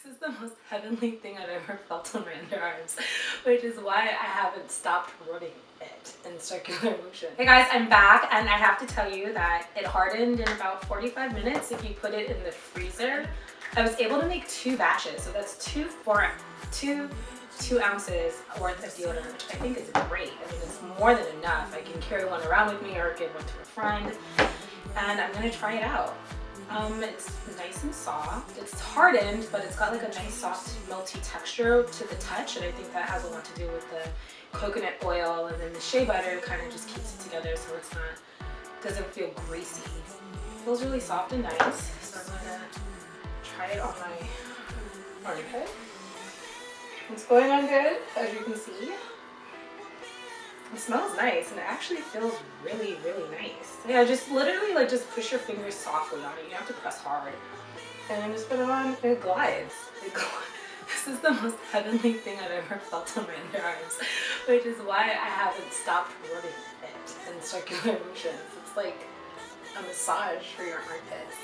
This is the most heavenly thing I've ever felt on my underarms, which is why I haven't stopped rubbing it in circular motion. Hey guys, I'm back and I have to tell you that it hardened in about 45 minutes if you put it in the freezer. I was able to make 2 batches, so that's 2 ounces worth of deodorant, which I think is great. I mean, it's more than enough. I can carry one around with me or give one to a friend, and I'm gonna try it out. It's nice and soft. It's hardened, but it's got like a nice soft melty texture to the touch, and I think that has a lot to do with the coconut oil, and then the shea butter kind of just keeps it together so it's not, doesn't feel greasy. It feels really soft and nice, so I'm gonna try it on my armpit. It's going on good, as you can see. It smells nice and it actually feels really, really nice. Yeah, just literally like just push your fingers softly on it. You don't have to press hard. And then just put it on, it glides. This is the most heavenly thing I've ever felt on my underarms, which is why I haven't stopped rubbing it in circular motions. It's like a massage for your armpits.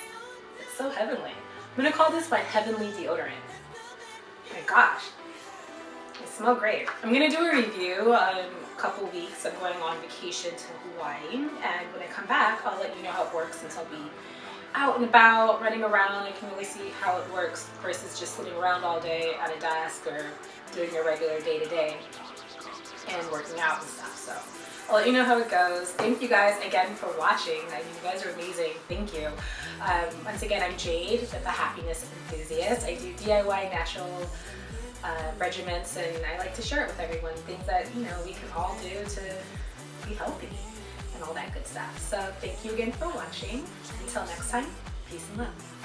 It's so heavenly. I'm gonna call this my heavenly deodorant. Oh my gosh. They smell great. I'm gonna do a review in a couple weeks. I'm going on vacation to Hawaii, and when I come back, I'll let you know how it works, since I'll be out and about, running around. I can really see how it works versus just sitting around all day at a desk or doing your regular day-to-day and working out and stuff. So I'll let you know how it goes. Thank you guys again for watching. I mean, you guys are amazing. Thank you. Once again, I'm Jade, the Happiness Enthusiast. I do DIY natural regiments, and I like to share it with everyone, things that, you know, we can all do to be healthy and all that good stuff. So thank you again for watching. Until next time, peace and love.